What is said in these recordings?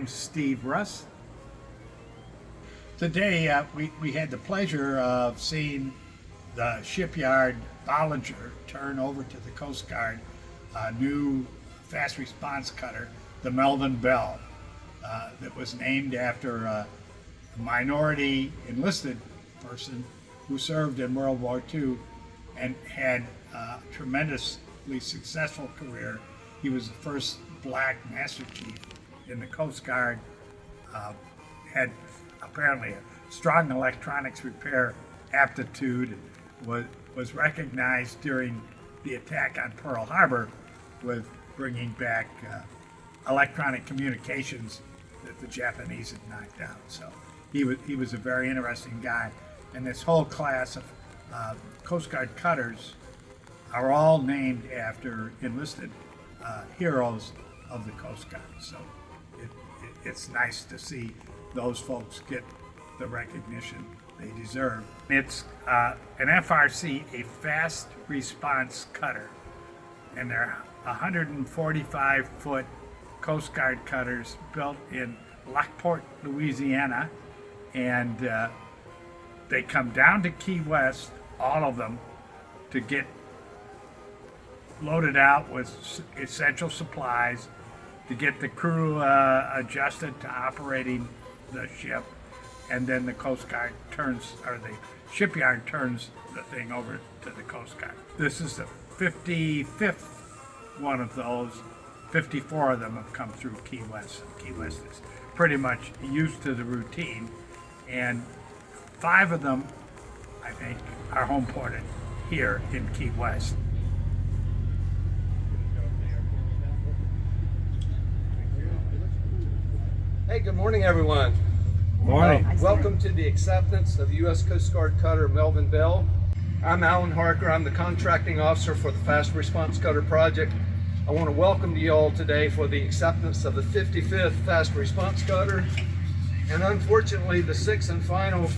I'm Steve Russ. Today we had the pleasure of seeing the shipyard Bollinger turn over to the Coast Guard a new fast response cutter, the Melvin Bell, that was named after a minority enlisted person who served in World War II and had a tremendously successful career. He was the first black Master Chief in the Coast Guard, had apparently a strong electronics repair aptitude, was recognized during the attack on Pearl Harbor with bringing back electronic communications that the Japanese had knocked out. So he was a very interesting guy. And this whole class of Coast Guard cutters are all named after enlisted heroes of the Coast Guard. So it's nice to see those folks get the recognition they deserve. It's an FRC, a fast response cutter, and they're 145-foot Coast Guard cutters built in Lockport, Louisiana, and they come down to Key West, all of them, to get loaded out with essential supplies, to get the crew adjusted to operating the ship, and then the Coast Guard turns, or the shipyard turns the thing over to the Coast Guard. This is the 55th one of those. 54 of them have come through Key West. Key West is pretty much used to the routine, and 5 of them, I think, are home ported here in Key West. Hey, good morning, everyone. Morning. Welcome to the acceptance of the U.S. Coast Guard cutter Melvin Bell. I'm Alan Harker. I'm the contracting officer for the Fast Response Cutter Project. I want to welcome you all today for the acceptance of the 55th Fast Response Cutter, and unfortunately the 6th and final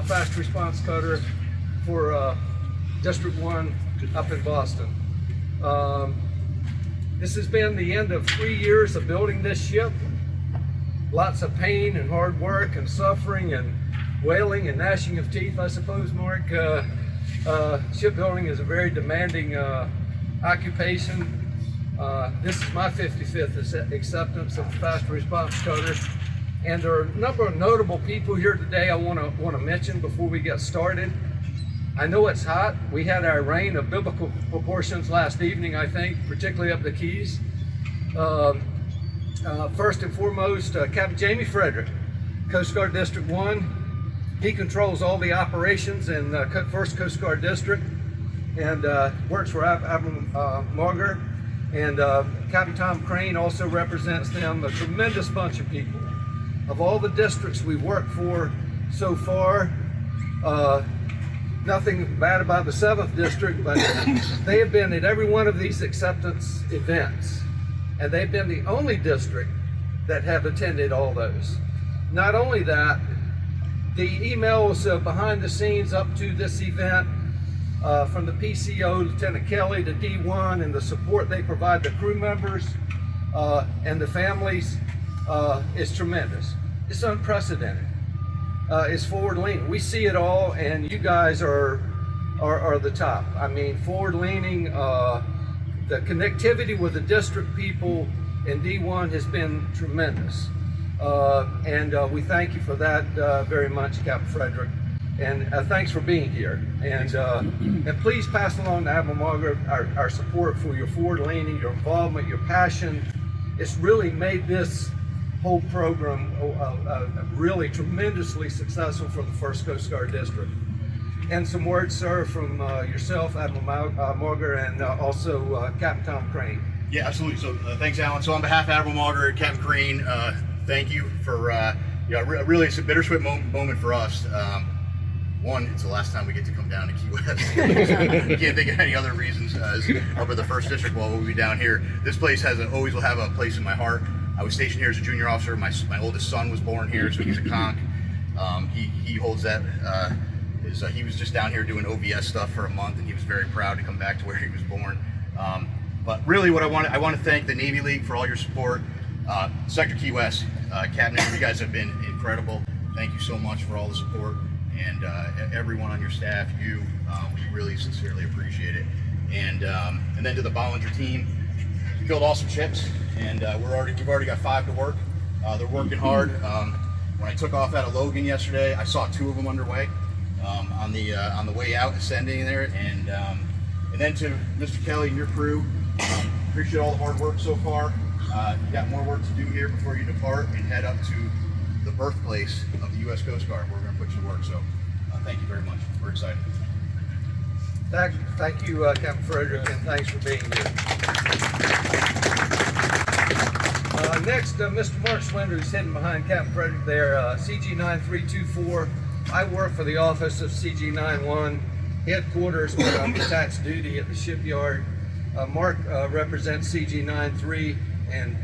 Fast Response Cutter for District 1 up in Boston. This has been the end of 3 years of building this ship. Lots of pain and hard work and suffering and wailing and gnashing of teeth, I suppose, Mark. Shipbuilding is a very demanding occupation. This is my 55th acceptance of the Fast Response Cutter. And there are a number of notable people here today I want to mention before we get started. I know it's hot. We had our rain of biblical proportions last evening, I think, particularly up the Keys. First and foremost, Captain Jamie Frederick, Coast Guard District 1. He controls all the operations in 1st Coast Guard District and works for Admiral Marger. And Captain Tom Crane also represents them, a tremendous bunch of people. Of all the districts we've worked for so far, nothing bad about the 7th District, but they have been at every one of these acceptance events. And they've been the only district that have attended all those. Not only that, the emails behind the scenes up to this event from the PCO, Lieutenant Kelly, to D1, and the support they provide the crew members and the families is tremendous. It's unprecedented. It's forward-leaning. We see it all, and you guys are the top. I mean, forward-leaning. The connectivity with the district people in D1 has been tremendous. And we thank you for that very much, Captain Frederick. And thanks for being here. And please pass along to Admiral Margaret our support for your forward-leaning, your involvement, your passion. It's really made this whole program really tremendously successful for the 1st Coast Guard District. And some words, sir, from yourself, Admiral Marger, and also Captain Tom Crane. Yeah, absolutely. So thanks, Alan. So on behalf of Admiral Marger and Captain Crane, thank you for, really it's a bittersweet moment for us. One, it's the last time we get to come down to Key West. We can't think of any other reasons up at the 1st District while we'll be down here. This place always will have a place in my heart. I was stationed here as a junior officer. My oldest son was born here, so he's a conch. He holds that. He was just down here doing OVS stuff for a month, and he was very proud to come back to where he was born. But really, what I want to thank the Navy League for all your support. Sector Key West, Captain, you guys have been incredible. Thank you so much for all the support, and everyone on your staff, we really sincerely appreciate it. And then to the Bollinger team, you built awesome ships, and we've already got 5 to work. They're working hard. When I took off out of Logan yesterday, I saw 2 of them underway on the way out, ascending there, and then to Mr. Kelly and your crew, appreciate all the hard work so far. You got more work to do here before you depart and head up to the birthplace of the U.S. Coast Guard. We're going to put you to work, so thank you very much. We're excited. Thank you, Captain Frederick, and thanks for being here. Next, Mr. Mark Swindler is sitting behind Captain Frederick there, CG-9324. I work for the office of CG-91 headquarters, but I'm tax duty at the shipyard. Mark represents CG-93 and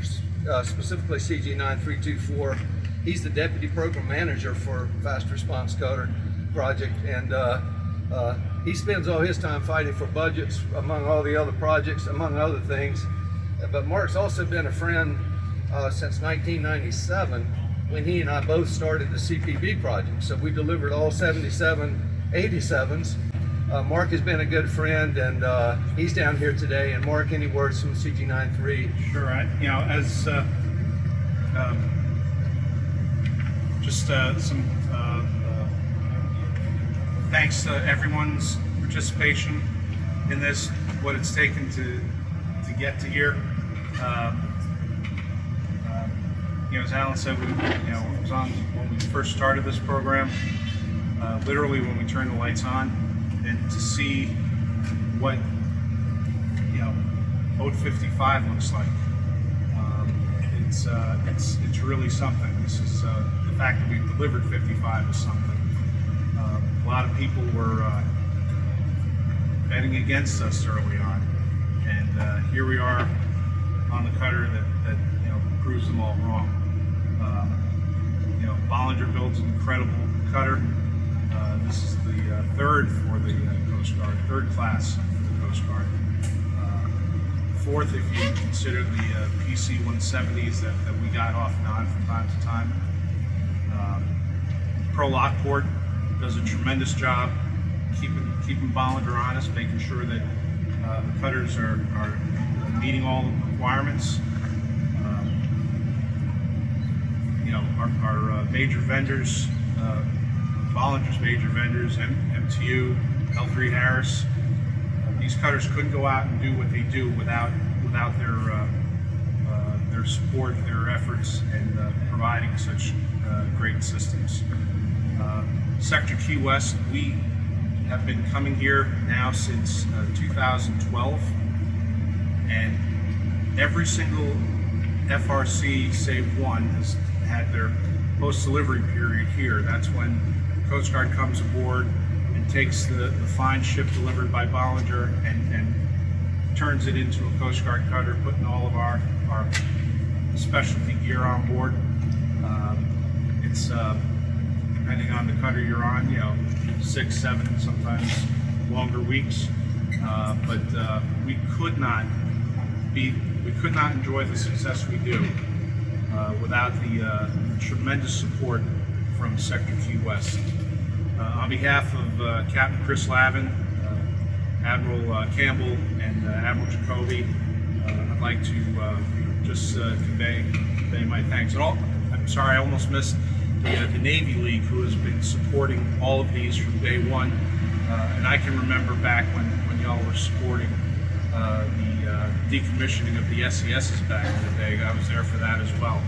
specifically CG-9324. He's the deputy program manager for Fast Response Cutter project, and he spends all his time fighting for budgets among all the other projects, among other things. But Mark's also been a friend since 1997, when he and I both started the CPB project. So we delivered all 77 87s. Mark has been a good friend, and he's down here today. And Mark, any words from CG-93? Sure. As just some thanks to everyone's participation in this, what it's taken to get to here. As Alan said, it was on when we first started this program, literally when we turned the lights on, and to see what Boat 55 looks like. It's really something. This is the fact that we've delivered 55 is something. A lot of people were betting against us early on, and here we are on the cutter that proves them all wrong. Bollinger builds an incredible cutter. This is the third for the Coast Guard, third class for the Coast Guard. Fourth, if you consider the PC-170s that we got off and on from time to time. Pro Lockport does a tremendous job keeping Bollinger honest, making sure that the cutters are meeting all the requirements. Our major vendors, Bollinger's major vendors, MTU, L3 Harris, these cutters couldn't go out and do what they do without their support, their efforts, and providing such great systems. Sector Key West, we have been coming here now since 2012, and every single FRC save one has had their post-delivery period here. That's when the Coast Guard comes aboard and takes the fine ship delivered by Bollinger and turns it into a Coast Guard cutter, putting all of our specialty gear on board. It's depending on the cutter you're on, 6, 7, sometimes longer weeks. But we could not enjoy the success we do without the tremendous support from Sector Key West. On behalf of Captain Chris Lavin, Admiral Campbell, and Admiral Jacoby, I'd like to just convey my thanks. I'm sorry, I almost missed the Navy League, who has been supporting all of these from day one. And I can remember back when y'all were supporting the decommissioning of the SESs back in the day. I was there for that as well.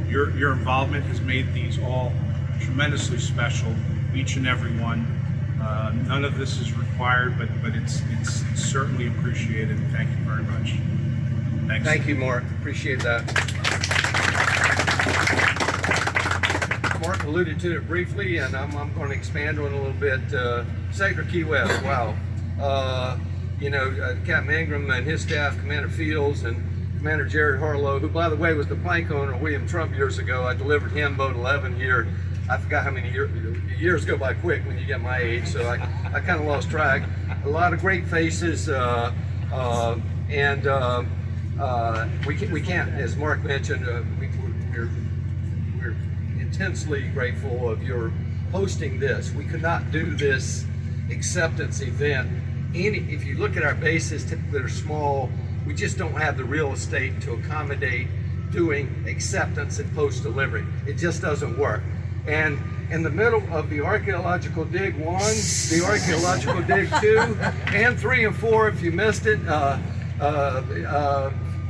Your involvement has made these all tremendously special, each and every one. None of this is required, but it's certainly appreciated. Thank you very much. Thanks. Thank you, Mark. Appreciate that. Mark alluded to it briefly, and I'm going to expand on it a little bit. Sector Key West, wow. Captain Ingram and his staff, Commander Fields, and Commander Jared Harlow, who, by the way, was the plank owner of William Trump years ago. I delivered him Boat 11 here. I forgot how many years go by quick when you get my age, so I kind of lost track. A lot of great faces, and we can't, as Mark mentioned, we're intensely grateful of your hosting this. We could not do this acceptance event. If you look at our bases, typically they're small. We just don't have the real estate to accommodate doing acceptance and post-delivery. It just doesn't work. And in the middle of the archaeological dig 1, the archaeological dig 2, and 3 and 4, if you missed it,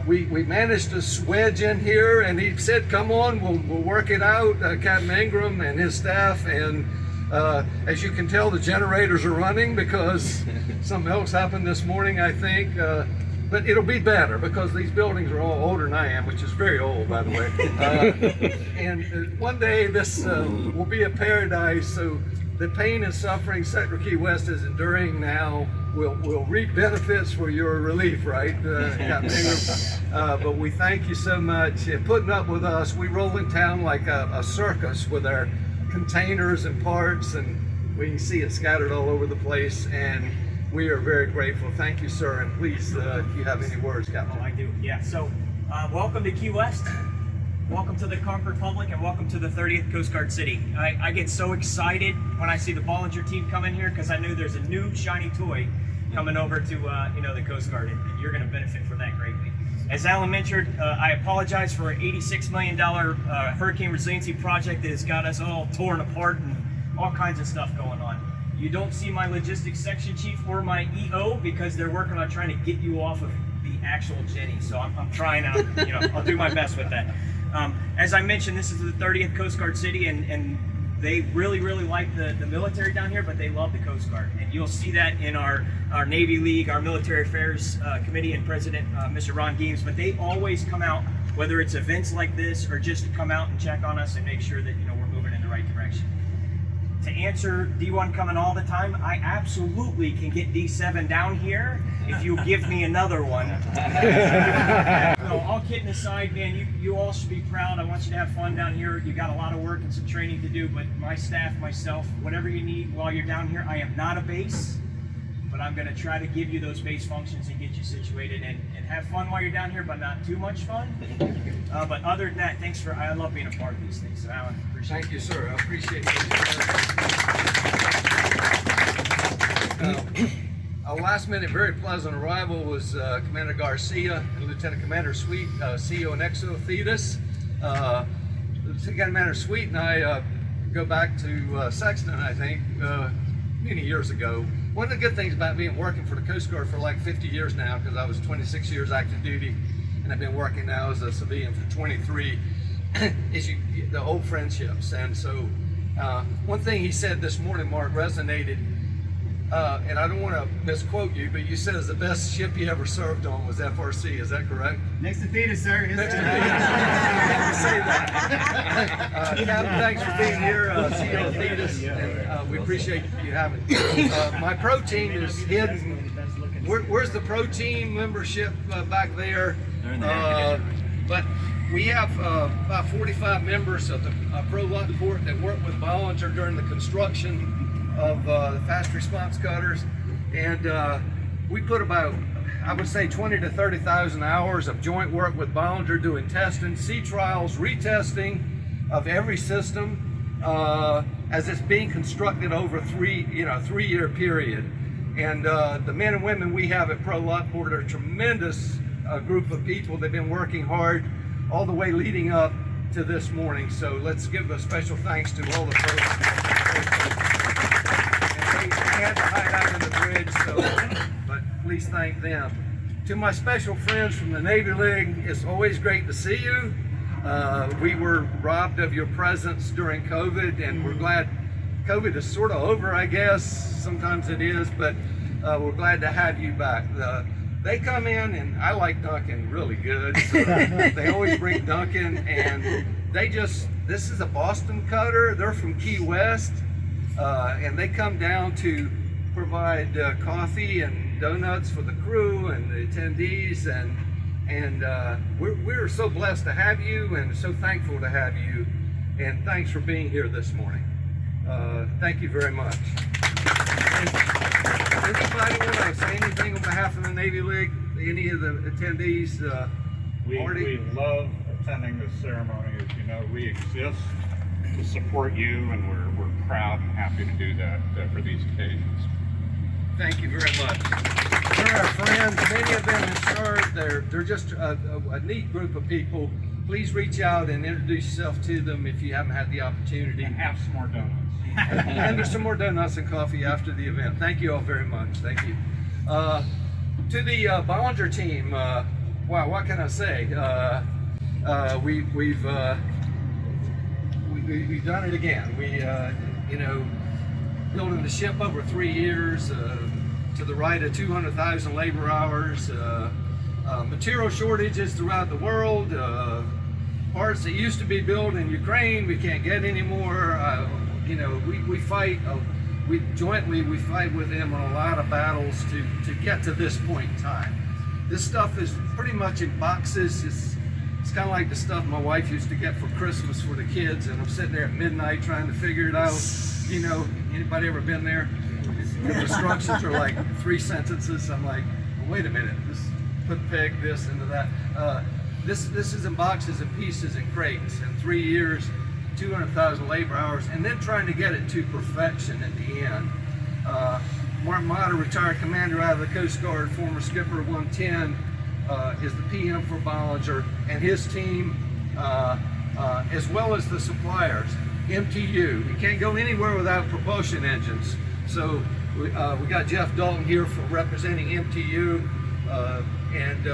we managed to wedge in here, and he said, "Come on, we'll work it out." Captain Ingram and his staff, and as you can tell, the generators are running because something else happened this morning, I think. But it'll be better because these buildings are all older than I am, which is very old, by the way. And one day this will be a paradise. So the pain and suffering Sector Key West is enduring now will reap benefits for your relief, right, Captain Ingram? But we thank you so much for putting up with us. We roll in town like a circus with our containers and parts, and we can see it scattered all over the place. And we are very grateful. Thank you, sir. And please, if you have any words, Captain. Oh, I do. Yeah. So, welcome to Key West. Welcome to the Concord Public, and welcome to the 30th Coast Guard City. I get so excited when I see the Bollinger team come in here because I know there's a new shiny toy coming over to the Coast Guard, and you're going to benefit from that greatly. As Alan mentioned, I apologize for an $86 million hurricane resiliency project that has got us all torn apart and all kinds of stuff going on. You don't see my logistics section chief or my EO because they're working on trying to get you off of the actual Jenny. So I'm trying to, I'll do my best with that. As I mentioned, this is the 30th Coast Guard City, and they really, really like the military down here, but they love the Coast Guard. And you'll see that in our Navy League, our Military Affairs Committee and President, Mr. Ron Geaves. But they always come out, whether it's events like this or just to come out and check on us and make sure that we're moving in the right direction. To answer D1 coming all the time, I absolutely can get D7 down here if you give me another one. No, all kidding aside, man, you all should be proud. I want you to have fun down here. You got a lot of work and some training to do, but my staff, myself, whatever you need while you're down here, I am not a base, but I'm going to try to give you those base functions and get you situated and have fun while you're down here, but not too much fun. But other than that, thanks I love being a part of these things. So Alan, appreciate it. Thank you, sir. I appreciate it. A last minute, very pleasant arrival was Commander Garcia and Lieutenant Commander Sweet, CEO and XO Thetis. Lieutenant Commander Sweet and I go back to Sexton, I think, many years ago. One of the good things about working for the Coast Guard for like 50 years now, because I was 26 years active duty, and I've been working now as a civilian for 23, is the old friendships. And so one thing he said this morning, Mark, resonated, and I don't want to misquote you, but you said the best ship you ever served on was FRC. Is that correct? Next to Thetis, sir. Next to Thetis. Say that. Captain, thanks for being here. CEO of Thetis, and we appreciate you having my pro team is hidden. Where's the pro team membership back there? But we have about 45 members of the pro lot port that work with Bollinger during the construction of the fast response cutters, and we put about, I would say, 20 to 30,000 hours of joint work with Bollinger doing testing, sea trials, retesting of every system as it's being constructed over a 3-year period. And the men and women we have at Pro Lockport are a tremendous group of people. They've been working hard all the way leading up to this morning. So let's give a special thanks to all the folks. And they had to hide out in the bridge, but please thank them. To my special friends from the Navy League, it's always great to see you. We were robbed of your presence during COVID, and we're glad COVID is sort of over, I guess. Sometimes it is, but we're glad to have you back. They come in, and I like Duncan really good. So they always bring Duncan, and this is a Boston cutter. They're from Key West, and they come down to provide coffee and donuts for the crew and the attendees, and we're so blessed to have you and so thankful to have you, and thanks for being here this morning. Thank you very much. Anybody want to say anything on behalf of the Navy League? any of the attendees? We love attending this ceremony. As you know, we exist to support you, and we're proud and happy to do that for these occasions. Thank you very much. They're our friends. Many of them have served. They're just a neat group of people. Please reach out and introduce yourself to them if you haven't had the opportunity. And have some more donuts. And there's some more donuts and coffee after the event. Thank you all very much. Thank you. To the Bollinger team, wow, what can I say? We've done it again. You know, building the ship over 3 years, to the right of 200,000 labor hours, material shortages throughout the world, parts that used to be built in Ukraine we can't get anymore. You know, we fight. We fight with them on a lot of battles to get to this point in time. This stuff is pretty much in boxes. It's kind of like the stuff my wife used to get for Christmas for the kids, and I'm sitting there at midnight trying to figure it out. You know, anybody ever been there? The instructions are like 3 sentences. I'm like, well, wait a minute, just put peg this into that. This is in boxes and pieces and crates. In 3 years, 200,000 labor hours, and then trying to get it to perfection at the end. Mark Mata, retired commander out of the Coast Guard, former skipper of 110, is the PM for Bollinger, and his team, as well as the suppliers. MTU, you can't go anywhere without propulsion engines. So we got Jeff Dalton here for representing MTU, and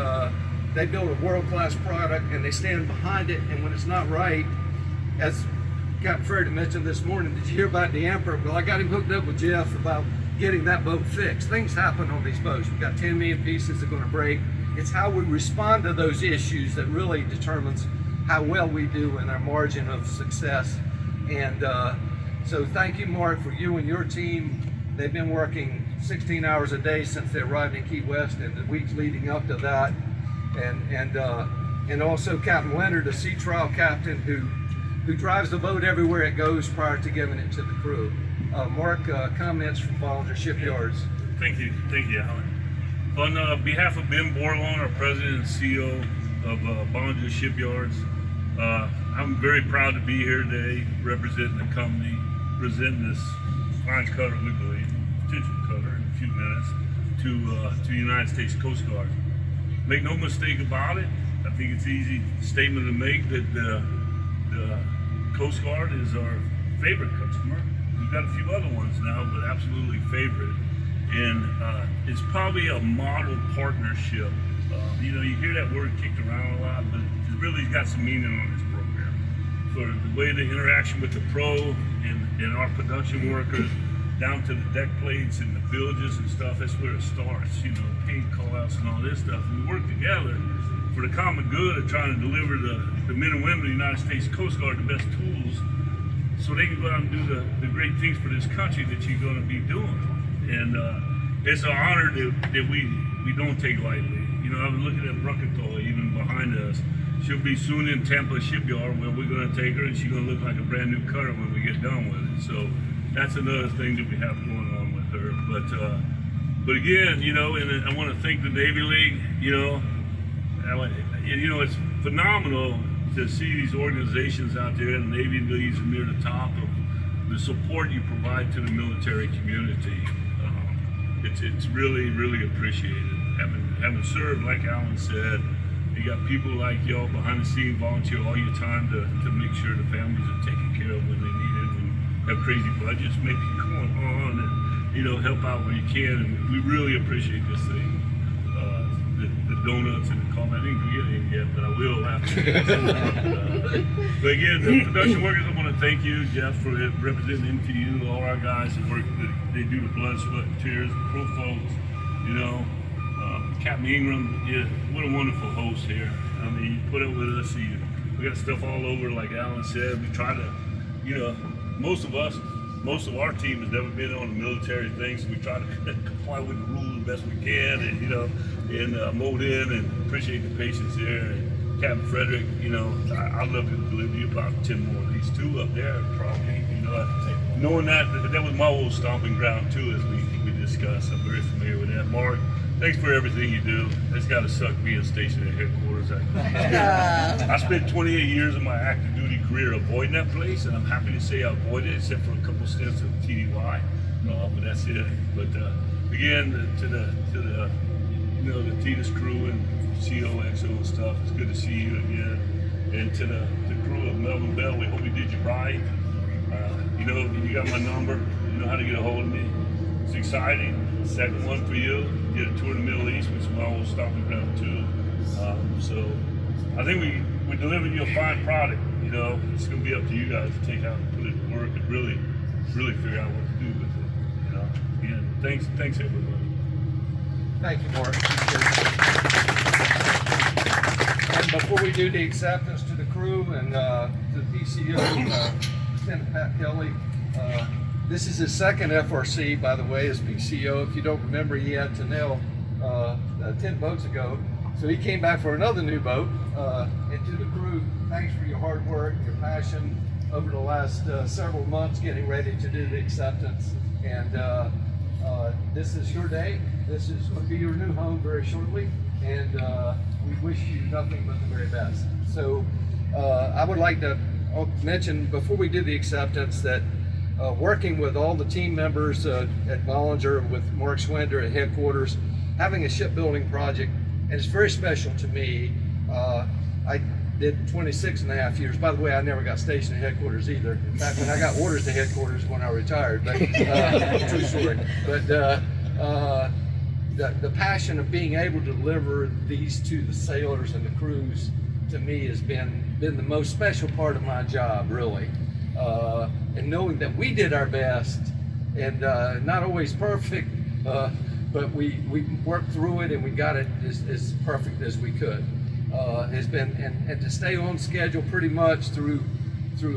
they build a world-class product, and they stand behind it, and when it's not right, as Captain Frederick mentioned this morning, did you hear about the Emperor? Well, I got him hooked up with Jeff about getting that boat fixed. Things happen on these boats. We've got 10 million pieces that are going to break. It's how we respond to those issues that really determines how well we do in our margin of success. And so thank you, Mark, for you and your team. They've been working 16 hours a day since they arrived in Key West and the weeks leading up to that. And also Captain Leonard, the sea trial captain who drives the boat everywhere it goes prior to giving it to the crew. Mark, comments from Bollinger Shipyards. Thank you, Alan. On behalf of Ben Borlon, our president and CEO of Bollinger Shipyards, I'm very proud to be here today representing the company, presenting this fine cutter, we believe, potential cutter in a few minutes, to the United States Coast Guard. Make no mistake about it, I think it's an easy statement to make that the Coast Guard is our favorite customer. We've got a few other ones now, but absolutely favorite. And it's probably a model partnership. You know, you hear that word kicked around a lot, but it really got some meaning on this program. For the way the interaction with the pro and our production workers, down to the deck plates and the villages and stuff, that's where it starts, you know, paint call-outs and all this stuff. And we work together for the common good of trying to deliver the men and women of the United States Coast Guard the best tools so they can go out and do the great things for this country that you're going to be doing. And it's an honor that we don't take lightly. You know, I was looking at Bruckenthaler even behind us. She'll be soon in Tampa Shipyard where we're going to take her, and she's going to look like a brand new cutter when we get done with it. So that's another thing that we have going on with her. But again, you know, and I want to thank the Navy League. You know, it's phenomenal to see these organizations out there, and the Navy Leagues are near the top of the support you provide to the military community. It's really, really appreciated. Having served, like Alan said, you got people like y'all behind the scenes volunteer all your time to make sure the families are taken care of when they need it, and have crazy budgets maybe going on, and you know, help out where you can. And we really appreciate this thing. The donuts and the coffee. I didn't get any yet, but I will after. But again, the production workers, I want to thank you, Jeff, for representing MTU, all our guys that work, they do the blood, sweat, and tears, the pro folks, you know. Captain Ingram, yeah, what a wonderful host here. I mean, you put up with us. We got stuff all over, like Alan said. We try to, you know, most of our team has never been on a military thing, so we try to comply with the rules the best we can, and you know, and mold in, and appreciate the patience here. And Captain Frederick, you know, I'd love to deliver you about 10 more of these two up there, probably. You know, knowing that was my old stomping ground too, as we discussed. I'm very familiar with that. Mark, thanks for everything you do. It's got to suck being stationed at headquarters. I spent 28 years of my active duty career avoiding that place, and I'm happy to say I avoided it, except for a couple stints of TDY. But that's it. But again, to the the Titus crew and COXO and stuff, it's good to see you again. And to the crew of Melvin Bell, we hope we did you right. You got my number. You know how to get a hold of me. It's exciting. Second one for you. Did a tour in the Middle East, which is my old stopping ground too. So I think we delivered you a fine product. It's going to be up to you guys to take out and put it to work and really figure out what to do with it. Again, thanks everybody. Thank you, Mark. And before we do the acceptance to the crew and to the PCO, Lieutenant Pat Kelly, this is his second FRC, by the way, as PCO. If you don't remember, he had to nail 10 boats ago. So he came back for another new boat. And to the crew, thanks for your hard work, your passion over the last several months getting ready to do the acceptance. And this is your day. This is going to be your new home very shortly. And we wish you nothing but the very best. So I would like to mention before we do the acceptance that working with all the team members at Bollinger, with Mark Schwender at headquarters, having a shipbuilding project, and it's very special to me. I did 26 and a half years. By the way, I never got stationed at headquarters either. In fact, when I got orders to headquarters when I retired, but true story. But the passion of being able to deliver these to the sailors and the crews, to me, has been the most special part of my job, really. And knowing that we did our best, and not always perfect, but we worked through it and we got it as perfect as we could. Has been and to stay on schedule pretty much through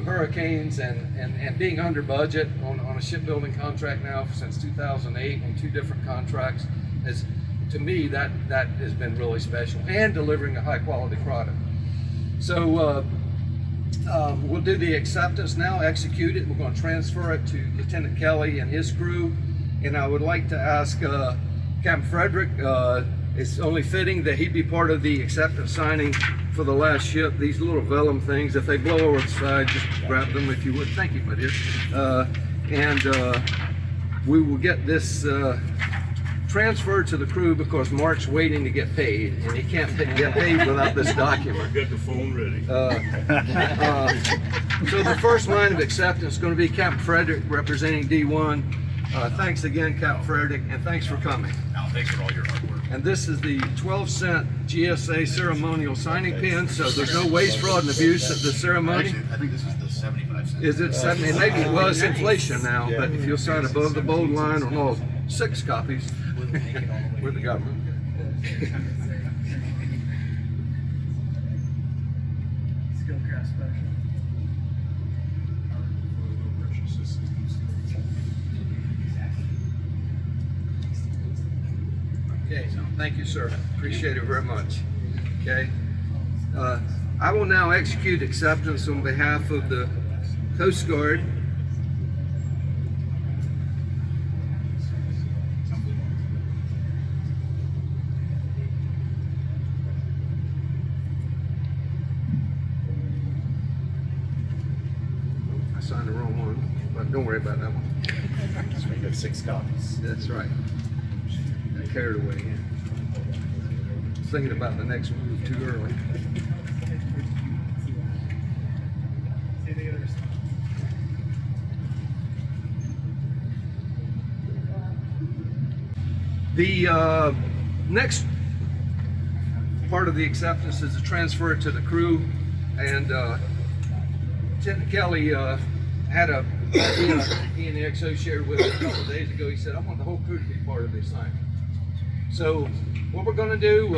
hurricanes and being under budget on a shipbuilding contract now since 2008 on 2 different contracts, has, to me, that has been really special, and delivering a high quality product. So we'll do the acceptance now, execute it. We're going to transfer it to Lieutenant Kelly and his crew. And I would like to ask Captain Frederick, it's only fitting that he be part of the acceptance signing for the last ship. These little vellum things, if they blow over the side, just grab them if you would. Thank you, my dear. We will get this transferred to the crew because Mark's waiting to get paid, and he can't get paid without this document. Got the phone ready. So the first line of acceptance is going to be Captain Frederick representing D1. Thanks again, Captain Frederick, and thanks for coming. Al, thanks for all your hard work. And this is the 12-cent GSA ceremonial signing pin, so there's no waste, fraud, and abuse at the ceremony. Actually, I think this is the 75 cents. Is it 70? Maybe, well, it's inflation now, but if you'll sign above the bold line on all 6 copies, with the government. Okay, thank you, sir. Appreciate it very much. Okay. I will now execute acceptance on behalf of the Coast Guard. I signed the wrong one, but don't worry about that one. So you have 6 copies. That's right. I carried away. Thinking about the next move too early. The next part of the acceptance is to transfer it to the crew, and Lieutenant Kelly had a idea he and the XO shared with us a couple of days ago. He said, I want the whole crew to be part of this signing. So what we're going to do,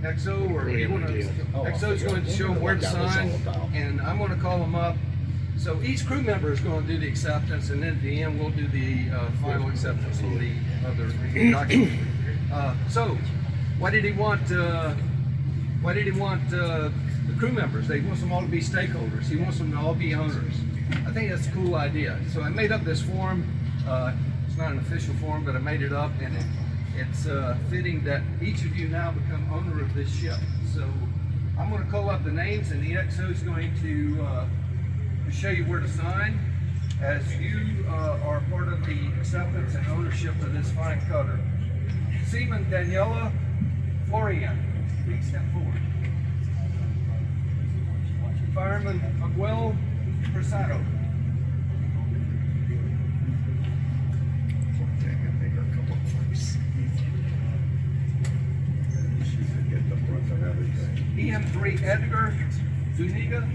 XO, or you want to, XO is going to show them where to sign, and I'm going to call them up. So each crew member is going to do the acceptance, and then at the end we'll do the final acceptance on the other document. So why did he want the crew members? He wants them all to be stakeholders. He wants them to all be owners. I think that's a cool idea. So I made up this form. It's not an official form, but I made it up, and it's fitting that each of you now become owner of this ship. So I'm going to call up the names, and the XO is going to show you where to sign, as you are part of the acceptance and ownership of this fine cutter. Seaman Daniela Florian, please step forward. Fireman Miguel Prasado. EM3 Edgar Zuniga.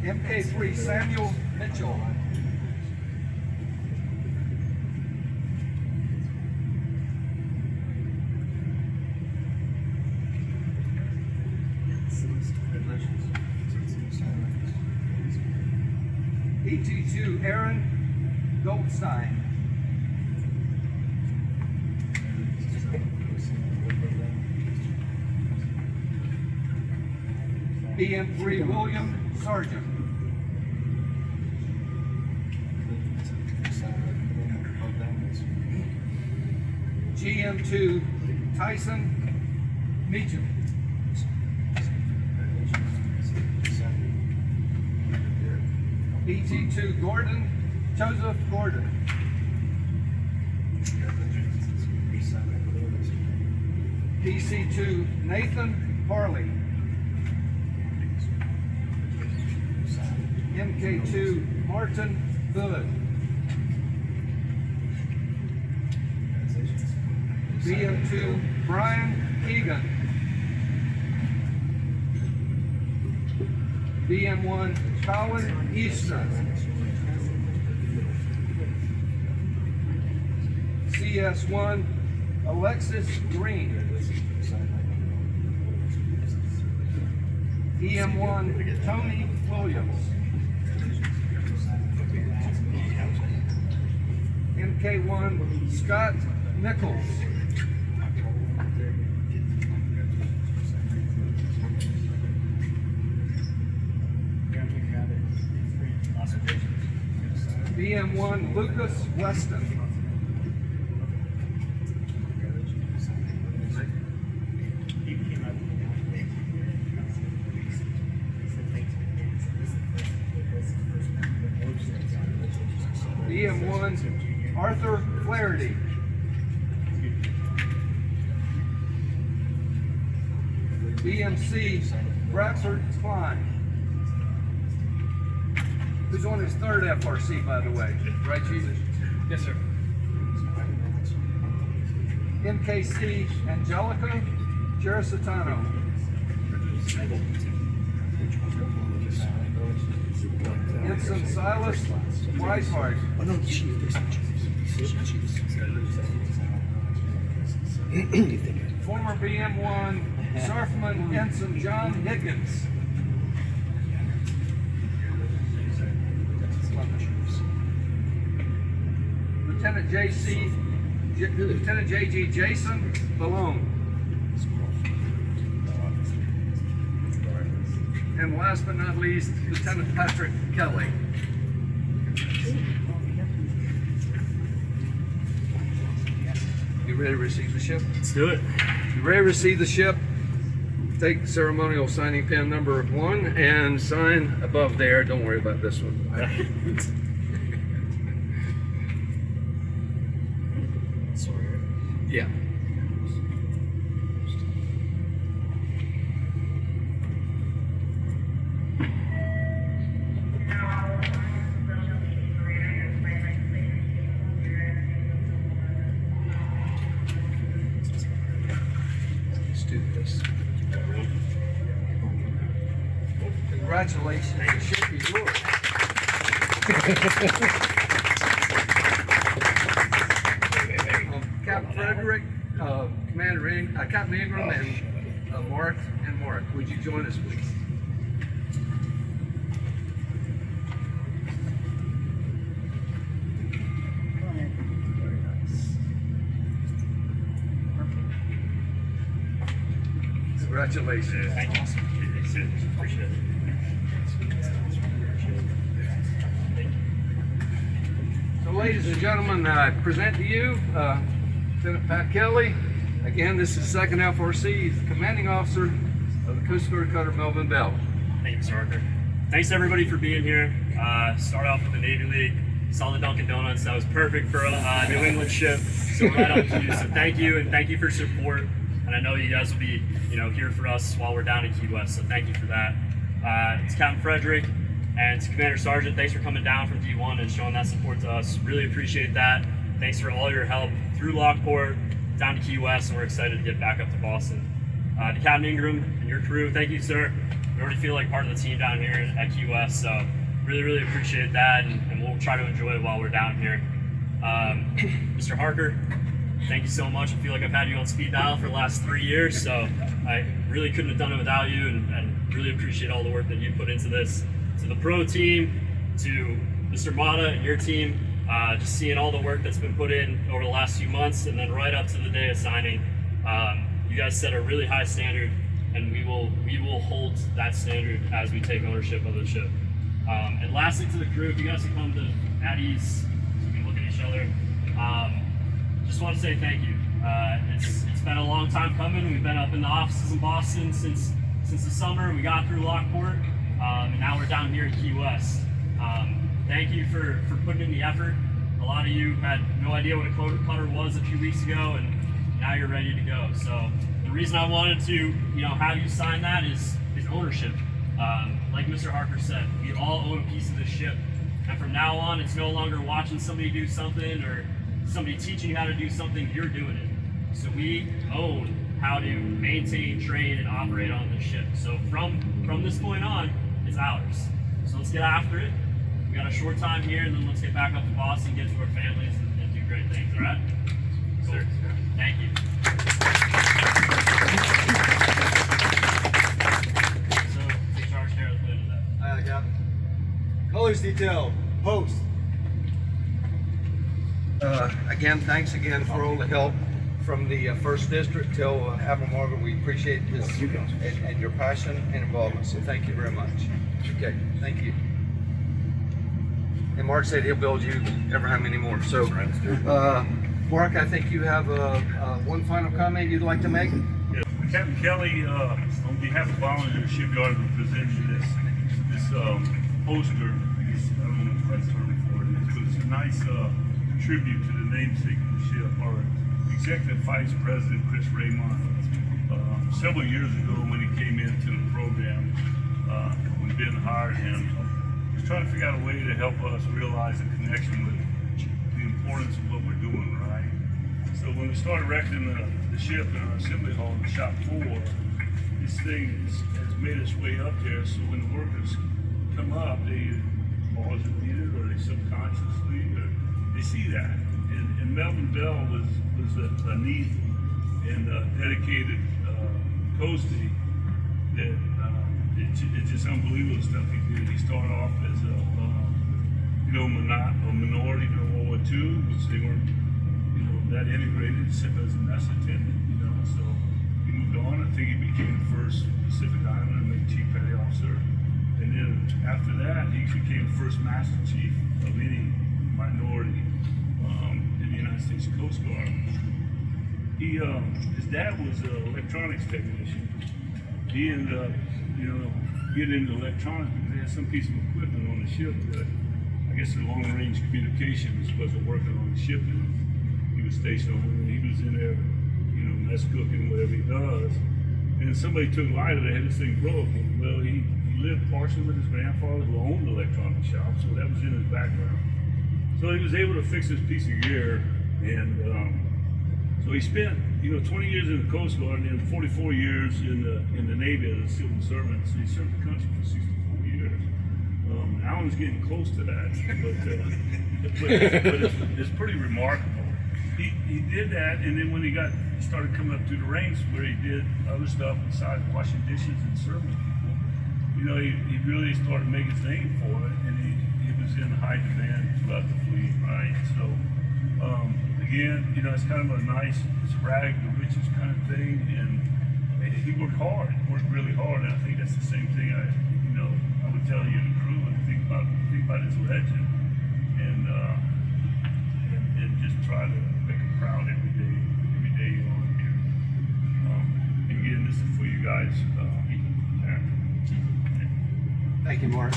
MK3 Samuel Mitchell. ET2 Aaron Goldstein. EM3 William Sargent. GM2 Tyson Meacham. ET2 Gordon Joseph Gordon. PC2 Nathan Harley. MK2 Martin Hood. BM2 Brian Egan. BM1 Colin Easton. CS1 Alexis Green. EM1 Tony Williams. MK1 Scott Nichols. BM1 Lucas Weston. BM1 Arthur Flaherty. BMC Bradford Klein. Who's on his third FRC, by the way? Right, Chief? Yes, sir. MKC Angelica Gerasitano. Ensign Silas Weishart. Oh no, Chief, there's some Chiefs. Former BM1 Surfman Ensign John Higgins. Lieutenant JG Jason Balone. And last but not least, Lieutenant Patrick Kelly. You ready to receive the ship? Let's do it. You ready to receive the ship? Take ceremonial signing pen number 1 and sign above there. Don't worry about this one. Yeah. Let's do this. Congratulations, the ship is yours. Captain Frederick, Captain Ingram, and Mark would you join us, please? Congratulations. Thank you. Appreciate it. ladies and gentlemen, I present to you Lieutenant Pat Kelly. Again, this is 2nd FRC. He's the commanding officer of the Coast Guard cutter Melvin Bell. Thank you, Mr. Harker. Thanks everybody for being here. Start off with the Navy League. Saw the Dunkin' Donuts. That was perfect for a New England ship. So right up to you. So thank you, and thank you for your support. And I know you guys will be, here for us while we're down in Key West. So thank you for that. It's Captain Frederick and it's Commander Sergeant. Thanks for coming down from D1 and showing that support to us. Really appreciate that. Thanks for all your help through Lockport down to Key West, and we're excited to get back up to Boston. To Captain Ingram and your crew, thank you, sir. We already feel like part of the team down here at Key West, so really, really appreciate that, and we'll try to enjoy it while we're down here. Mr. Harker, thank you so much. I feel like I've had you on speed dial for the last 3 years, so I really couldn't have done it without you, and really appreciate all the work that you put into this. To the pro team, to Mr. Mata and your team, just seeing all the work that's been put in over the last few months, and then right up to the day of signing. You guys set a really high standard, and we will hold that standard as we take ownership of the ship. And lastly, to the crew, if you guys can come to at ease, so we can look at each other. Just want to say thank you. It's been a long time coming. We've been up in the offices in Boston since the summer. We got through Lockport, and now we're down here at Key West. Thank you for putting in the effort. A lot of you had no idea what a cutter was a few weeks ago, and now you're ready to go. So the reason I wanted to, have you sign that is ownership. Like Mr. Harker said, we all own a piece of this ship. And from now on, it's no longer watching somebody do something or somebody teaching you how to do something, you're doing it. So we own how to maintain, train, and operate on this ship. So from this point on, it's ours. So let's get after it. We got a short time here, and then let's get back up to Boston, get to our families, and do great things, all right? Cool. Sir, thank you. So, take charge here at the end of that. Aye, Captain. Colors detail, post. Again, thanks again for all the help from the 1st District till Admiral Margaret. We appreciate this and your passion and involvement, so thank you very much. Okay, thank you. And Mark said he'll build you ever how many more. So, Mark, I think you have one final comment you'd like to make? Yeah. Captain Kelly, on behalf of Volunteer Shipyard, we present you this poster. I don't know what the term for it is, but it's a nice tribute to the namesake of the ship. Our Executive Vice President, Chris Raymond, several years ago when he came into the program, when Ben hired him, was trying to figure out a way to help us realize the connection with the importance of what we're doing, right? So when we started erecting the ship in our assembly hall in shop 4, this thing has made its way up there, so when the workers come up, they pause and read it, or they subconsciously, or they see that. And Melvin Bell was a neat and dedicated coastie that it's just unbelievable the stuff he did. He started off as a minority during World War II, which they weren't that integrated, except as a mess attendant. So he moved on. I think he became the first Pacific Islander and made Chief Petty Officer. And then after that, he became the first Master Chief of any minority in the United States Coast Guard. His dad was an electronics technician. He ended up, getting into electronics because they had some piece of equipment on the ship that I guess the long-range communications wasn't working on the ship. He was stationed on, and he was in there, mess cooking, whatever he does. And somebody took light of it, had this thing broke. Well, he lived partially with his grandfather who owned the electronics shop, so that was in his background. So he was able to fix this piece of gear, and so he spent, 20 years in the Coast Guard and then 44 years in the Navy as a civil servant. So he served the country for 64 years. Alan's getting close to that, but it's pretty remarkable. He did that, and then when he started coming up through the ranks, where he did other stuff besides washing dishes and serving people, he really started making his name for it, and he was in high demand throughout the fleet, right? So. Again, it's kind of a nice, it's brag the riches kind of thing, and he worked hard, really hard, and I think that's the same thing I would tell you and the crew, and think about his legend. And and just try to make them proud every day you're on here. And again, this is for you guys. Thank you, Mark.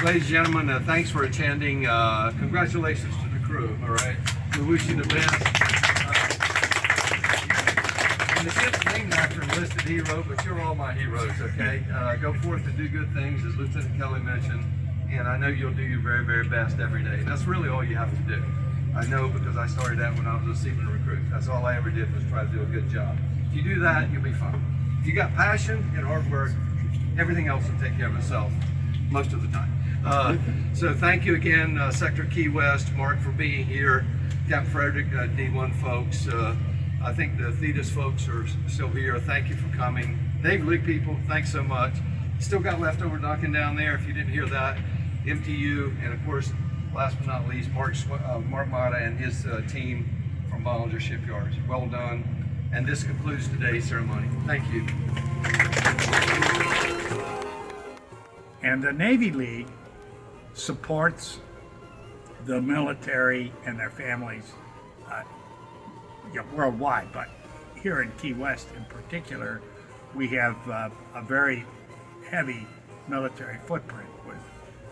Ladies and gentlemen, thanks for attending. Congratulations to the crew, all right? We wish you the best. And the ship's named after an enlisted hero, but you're all my heroes, okay? Go forth and do good things, as Lieutenant Kelly mentioned, and I know you'll do your very, very best every day. That's really all you have to do. I know because I started that when I was a seaman recruit. That's all I ever did was try to do a good job. If you do that, you'll be fine. If you got passion and hard work, everything else will take care of itself most of the time. So thank you again, Sector Key West, Mark, for being here. Captain Frederick, D1 folks. I think the Thetis folks are still here. Thank you for coming. Native League people, thanks so much. Still got leftover knocking down there, if you didn't hear that. MTU, and of course, last but not least, Mark Mata and his team from Bollinger Shipyards. Well done. And this concludes today's ceremony. Thank you. And the Navy League supports the military and their families worldwide, but here in Key West in particular, we have a very heavy military footprint with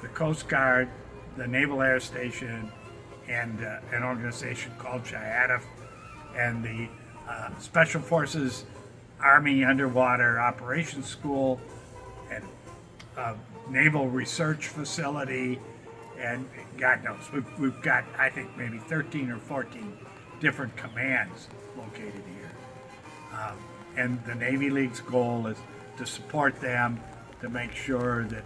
the Coast Guard, the Naval Air Station, and an organization called JIADF, and the Special Forces Army Underwater Operations School, and Naval Research Facility, and God knows, we've got, I think, maybe 13 or 14 different commands located here. And the Navy League's goal is to support them, to make sure that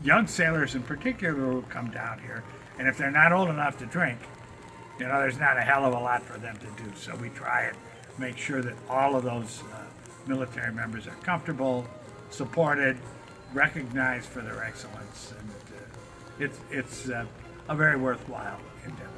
young sailors in particular will come down here, and if they're not old enough to drink, you know, there's not a hell of a lot for them to do. So we try and make sure that all of those military members are comfortable, supported, recognized for their excellence, and it's a very worthwhile endeavor.